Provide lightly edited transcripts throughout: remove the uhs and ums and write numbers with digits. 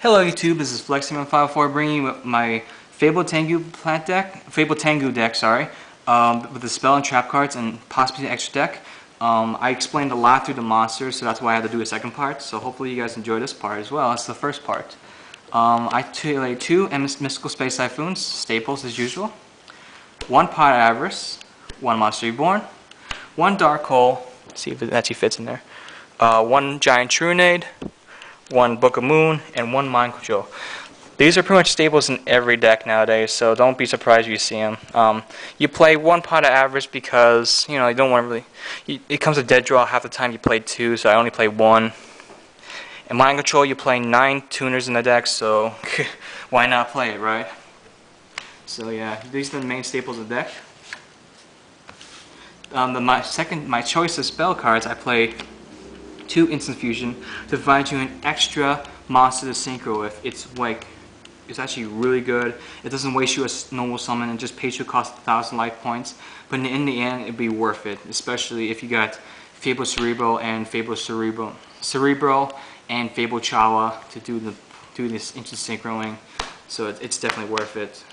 Hello YouTube, this is Flexing154 bringing you my Fabled Tengu deck, with the spell and trap cards and possibly an extra deck. I explained a lot through the monsters, so that's why I had to do a second part. So hopefully you guys enjoy this part as well. It's the first part. I played two Mystical Space Typhoons, staples as usual. One Pot of Avarice, one Monster Reborn, one Dark Hole. See if it actually fits in there. One Giant Trunade, one Book of Moon, and one Mind Control. These are pretty much staples in every deck nowadays, so don't be surprised if you see them. You play one Pot of Avarice because, you don't want to really... It comes a dead draw half the time you play two, so I only play one. And Mind Control, you play 9 tuners in the deck, so why not play it, right? So yeah, these are the main staples of the deck. My choice of spell cards, I play 2 Instant Fusion to provide you an extra monster to synchro with. It's actually really good. It doesn't waste you a normal summon and just pays you cost 1,000 life points. But in the end, it'd be worth it, especially if you got Fabled Cerebral and Fabled Cerebral and Fabled Chawa to do this instant synchroing. So it's definitely worth it.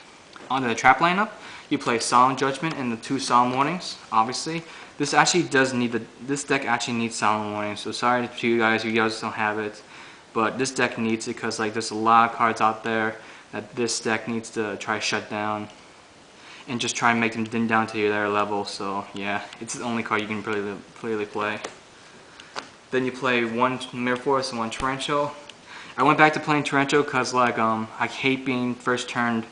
On the trap lineup, you play Solemn Judgment and the 2 Solemn Warnings, obviously. This deck actually needs Solemn Warnings, so sorry to you guys don't have it. But this deck needs it because there's a lot of cards out there that this deck needs to try to shut down. And just try and make them dim down to their level, so yeah, it's the only card you can really play. Then you play one Mirror Force and one Torrential. I went back to playing Torrential because I hate being first turned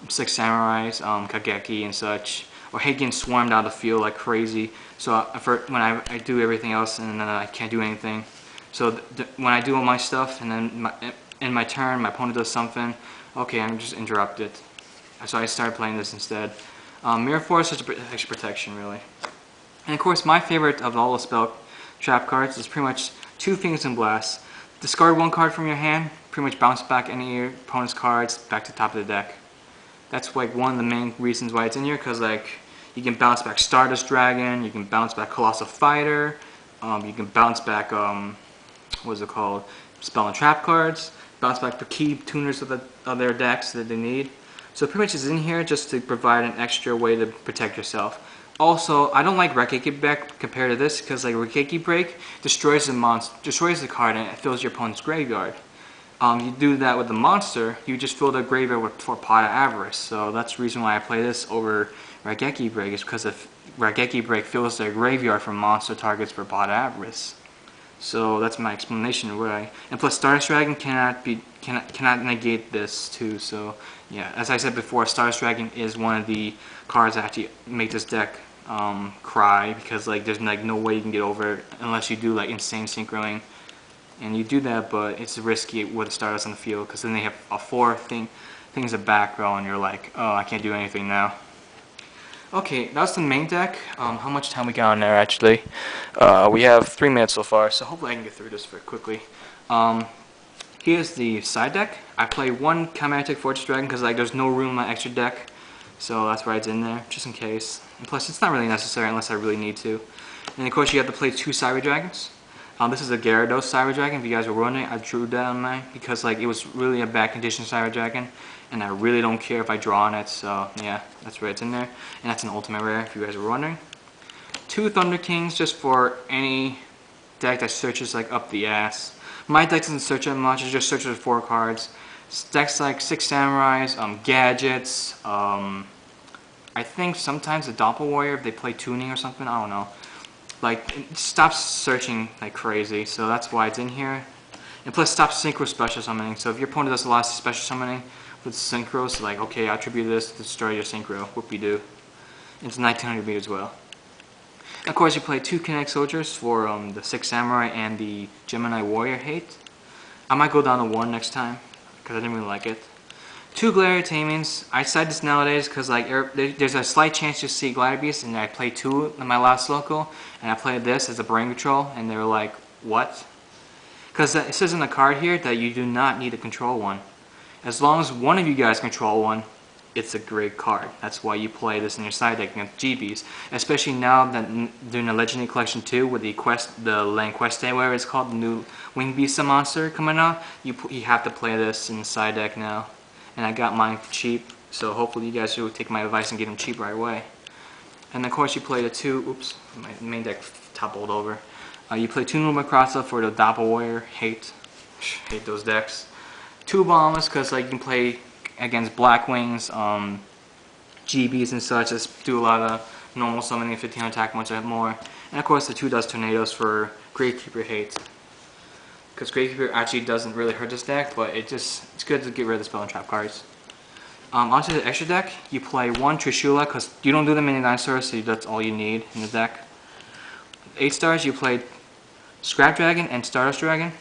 6 Samurais, Kageki and such, or hate getting swarmed out of the field like crazy. So when I do everything else and then I can't do anything. So when I do all my stuff and then in my turn my opponent does something, okay, I'm just interrupted. So I started playing this instead. Mirror Force is extra protection really. And of course my favorite of all the spell trap cards is pretty much 2 Phoenix and Blast. Discard 1 card from your hand, pretty much bounce back any of your opponent's cards back to the top of the deck. That's one of the main reasons why it's in here, because you can bounce back Stardust Dragon, you can bounce back Colossal Fighter, you can bounce back spell and trap cards, bounce back the key tuners of their decks that they need. So pretty much it's in here just to provide an extra way to protect yourself. Also, I don't like Raigeki Break compared to this because Raigeki Break destroys the card and it fills your opponent's graveyard. You do that with the monster, you just fill the graveyard for Pot of Avarice. So that's the reason why I play this over Raigeki Break, is because if Raigeki Break fills their graveyard for monster targets for Pot of Avarice. So that's my explanation of why. And plus Stardust Dragon cannot negate this too. So yeah, as I said before, Stardust Dragon is one of the cards that actually make this deck cry, because there's no way you can get over it unless you do insane synchroing. And you do that, but it's risky with Stardust on the field, because then they have 4 things of back row and you're like, oh, I can't do anything now. Okay, that's the main deck. How much time we got on there actually? We have 3 minutes so far, so hopefully I can get through this very quickly. Here's the side deck. I play 1 Chimeric Fortress Dragon because there's no room in my extra deck, so that's why it's in there, just in case. And plus it's not really necessary unless I really need to. And of course you have to play 2 Cyber Dragons. This is a Gyarados Cyber Dragon. If you guys were wondering, I drew that on mine because it was really a bad condition Cyber Dragon, and I really don't care if I draw on it. So yeah, that's why it's in there, and that's an ultimate rare. If you guys were wondering, 2 Thunder Kings just for any deck that searches up the ass. My deck doesn't search that much; it just searches for 4 cards. Decks like 6 Samurais, gadgets. I think sometimes the Doppel Warrior if they play tuning or something. I don't know. It stops searching like crazy, so that's why it's in here. And plus stops synchro special summoning, so if your opponent does a lot of special summoning with synchros, okay, I attribute this to destroy your synchro, whoop-de-doo. It's 1900 beat as well. Of course you play 2 Kinetic Soldiers for the 6 Samurai and the Gemini Warrior hate. I might go down to 1 next time, because I didn't really like it. 2 Glider Tamings. I cite this nowadays because there's a slight chance you see Glider Beast, and I played 2 in my last local, and I played this as a brain control, and they were like, what? Because it says in the card here that you do not need to control one. As long as one of you guys control one, it's a great card. That's why you play this in your side deck against GBs. Especially now that during the Legendary Collection 2 with the Land Quest Day, whatever it's called, the new Wing Beast monster coming out, you have to play this in the side deck now. And I got mine cheap, so hopefully you guys will take my advice and get them cheap right away. And of course you play the two, oops, my main deck toppled over. You play 2 Lumicrata for the Doppel Warrior, hate those decks. 2 Bombers, because like you can play against Black Wings, GBs and such, just do a lot of normal summoning, 15 attack, much more. And of course the 2 Dust Tornadoes for Gravekeeper hate. Because Gravekeeper actually doesn't really hurt this deck, but it's good to get rid of the spell and trap cards. Onto the extra deck, you play 1 Trishula, because you don't do the mini dinosaurs, so that's all you need in the deck. 8 stars, you play Scrap Dragon and Stardust Dragon.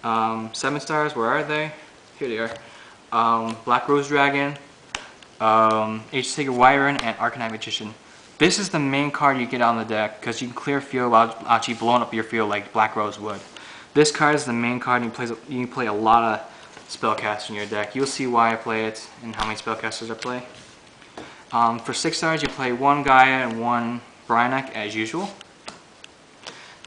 7 stars, where are they? Here they are. Black Rose Dragon, H-Sacred Wyvern, and Arcanine Magician. This is the main card you get on the deck, because you can clear field without actually blowing up your field like Black Rose would. This card is the main card, and you can play a lot of spellcasters in your deck. You'll see why I play it and how many spellcasters I play. For 6 stars, you play 1 Gaia and 1 Bryonac as usual.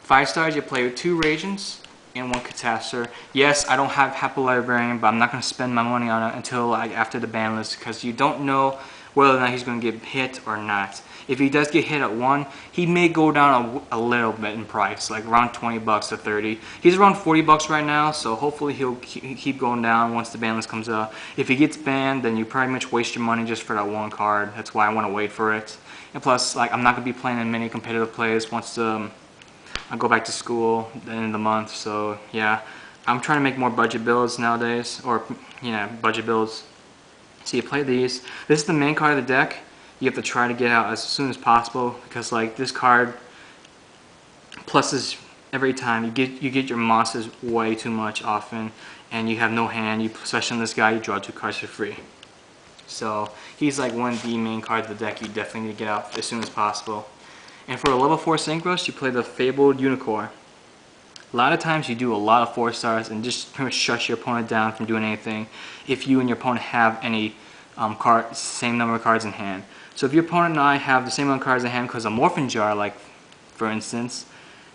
5 stars, you play 2 Radiants and 1 Catastor. Yes, I don't have Happy Librarian, but I'm not going to spend my money on it until after the ban list, because you don't know whether or not he's going to get hit or not. If he does get hit at 1, he may go down a little bit in price, like around 20 bucks to 30. He's around 40 bucks right now, so hopefully he'll keep going down once the ban list comes out. If he gets banned, then you pretty much waste your money just for that 1 card. That's why I want to wait for it. And plus, like, I'm not going to be playing in many competitive plays once I go back to school at the end of the month. So yeah, I'm trying to make more budget builds nowadays, or budget builds. So you play these. This is the main card of the deck. You have to try to get out as soon as possible, because like this card pluses every time. You get your monsters way too much often, and you have no hand. You possession this guy, you draw 2 cards for free. So he's like one of the main cards of the deck you definitely need to get out as soon as possible. And for a level 4 Synchros, you play the Fabled Unicorn. A lot of times you do a lot of 4 stars and just pretty much shut your opponent down from doing anything if you and your opponent have any same number of cards in hand. So if your opponent and I have the same amount of cards in hand because a Morphin Jar, like for instance,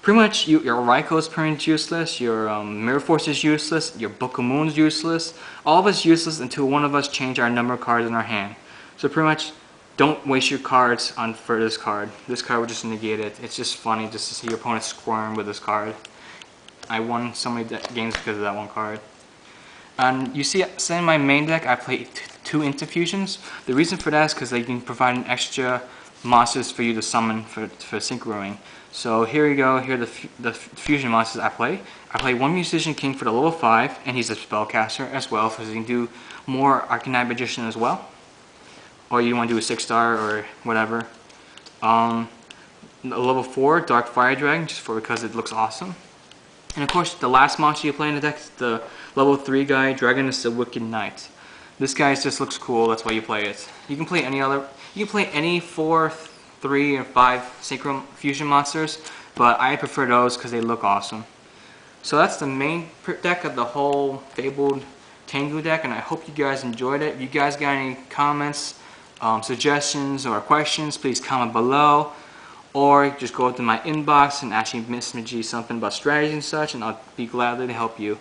pretty much your Raikou is pretty much useless, your Mirror Force is useless, your Book of Moon is useless, all of us useless until one of us change our number of cards in our hand. So pretty much don't waste your cards for this card. This card will just negate it. It's just funny just to see your opponent squirm with this card. I won so many games because of that 1 card. And you see, in my main deck, I play 2 Interfusions. The reason for that is because they can provide an extra monsters for you to summon for synchroing. So here you go. Here are the fusion monsters I play. I play 1 Musician King for the level 5, and he's a spellcaster as well, so you can do more Arcanine Magician as well. Or you want to do a 6-star or whatever. Level 4 Dark Fire Dragon, just because it looks awesome. And of course, the last monster you play in the deck is the level 3 guy, Dragoness the Wicked Knight. This guy just looks cool, that's why you play it. You can play any 4, 3, or 5 Synchro Fusion monsters, but I prefer those because they look awesome. So that's the main deck of the whole Fabled Tengu deck, and I hope you guys enjoyed it. If you guys got any comments, suggestions, or questions, please comment below. Or just go to my inbox and actually message me something about strategy and such, and I'll be glad to help you.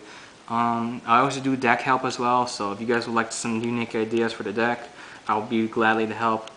I also do deck help as well, so if you guys would like some unique ideas for the deck, I'll be gladly to help.